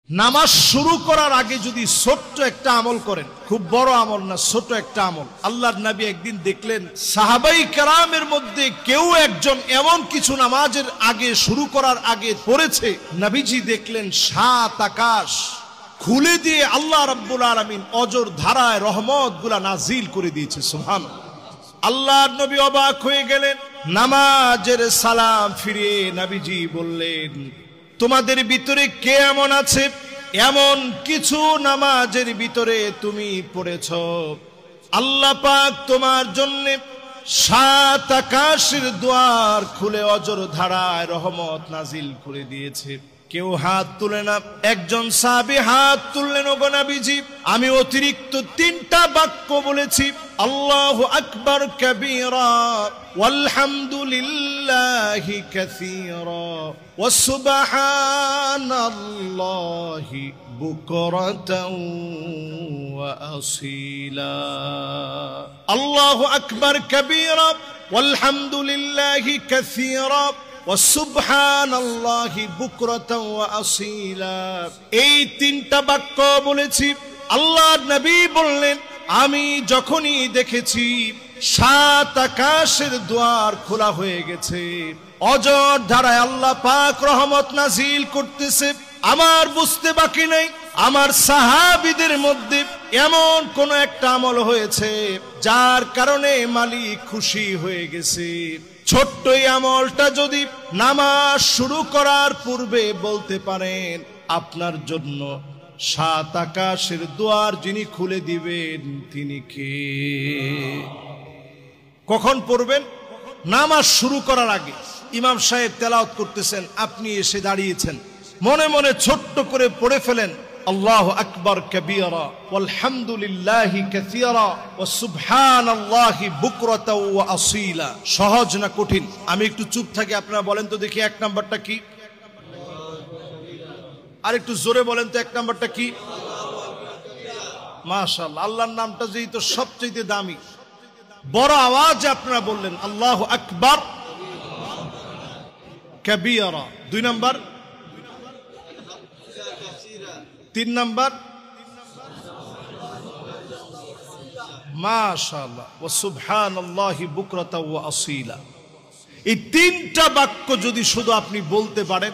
নামাজ শুরু করার আগে যদি ছোট্ট একটা আমল করেন, খুব বড় আমল না, ছোট একটা আমল। আল্লাহর নবী একদিন দেখলেন সাহাবাই কেরামের মধ্যে কেউ একজন এমন কিছু নামাজের আগে শুরু করার আগে পড়েছে, নবীজি দেখলেন 7 আকাশ খুলে দিয়ে আল্লাহ রাব্বুল আলামিন অজর ধারায় রহমত গুলা নাজিল করে দিয়েছে। সুবহানাল্লাহ। আল্লাহর নবী অবাক হয়ে গেলেন। নামাজের সালাম ফিরিয়ে নবীজি বললেন, তোমাদের ভিতরে কে এমন আছে এমন কিছু নামাজের ভিতরে তুমি পড়েছ, আল্লাহ পাক তোমার জন্য 7 আকাশের দুয়ার খুলে অজর ধারায় রহমত নাজিল করে দিয়েছে। কেউ হাত তুলে না। একজন সাহাবী হাত তুললেন, ওগো নবীজি আমি অতিরিক্ত 3টা বাক্য বলেছি, আল্লাহু আকবার কাবীরা ওয়ালহামদুলিল্লাহি কাসীরা ওয়া সুবহানাল্লাহি বুকরাতাও ওয়া আসীলা। আল্লাহু আকবার কাবীরা ওয়ালহামদুলিল্লাহি কাসীরা ওয়া সুবহানাল্লাহি বুকরাতাও ওয়া আসীলা। এই 3টা বাক্য বলেছি। আল্লাহর নবী বললেন, আমি যখনই দেখেছি 7 আকাশের দুয়ার খোলা হয়ে গেছে, অজর ধারায় আল্লাহ পাক রহমত নাজিল করতেছে, আমার বুঝতে বাকি নেই আমার সাহাবীদের মধ্যে এমন কোন একটা আমল হয়েছে যার কারণে মালিক খুশি হয়ে গেছে। ছোট্ট এই আমলটা যদি নামাজ শুরু করার পূর্বে বলতে পারেন, আপনার জন্য 7 আকাশের দুয়ার যিনি খুলে দিবেন তিনি কে? কখন পড়বেন? নামাজ শুরু করার আগে। ইমাম সাহেব তেলাওয়াত করতেছেন, আপনি এসে দাঁড়িয়েছেন, মনে মনে ছোট্ট করে পড়ে ফেলেন, আল্লাহু আকবার কাবীরা ওয়ালহামদুলিল্লাহি কাসীরা ওয়া সুবহানাল্লাহি বুকরাতাও ওয়া আসীলা। সহজ না কঠিন? আমি একটু চুপ থাকি, আপনারা বলেন তো দেখি 1 নাম্বারটা কি? আর একটু জোরে বলেন তো 1 নাম্বারটা কি? মাশাআল্লাহ, আল্লাহর নামটা যেই তো সবচেয়ে দামি। বড় আওয়াজে আপনারা বললেন আল্লাহু আকবার কাবীরা। 2 নাম্বার, 3 নাম্বার মাশাআল্লাহ ওয়া সুবহানাল্লাহি বুকরাতাও ওয়া আসীলা। এই 3টা বাক্য যদি শুধু আপনি বলতে পারেন,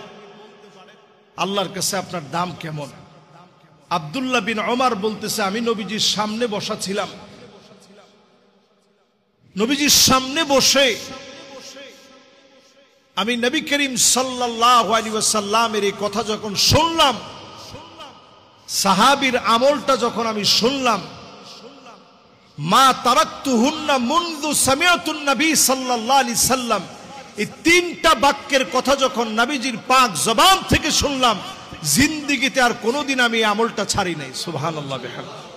আল্লাহর কাছে আপনার দাম কেমন। আব্দুল্লাহ বিন ওমর বলতেছে, আমি নবীজির সামনে বসা ছিলাম, নবীজির সামনে বসে আমি নবী করিম সাল্লাল্লাহু আলাইহি ওয়াসাল্লামের এই কথা যখন শুনলাম, সাহাবীর আমলটা যখন আমি শুনলাম, মা তারাকতুহুন্না মুনযু সামিআতুন নবী সাল্লাল্লাহু আলাইহি সাল্লাম, এই 3টা বাক্যের কথা যখন নবীজির পাক জবান থেকে শুনলাম, জিন্দেগিতে আর কোনোদিন আমি এই আমলটা ছাড়ি নাই। সুবহানাল্লাহ বিহামদিহি।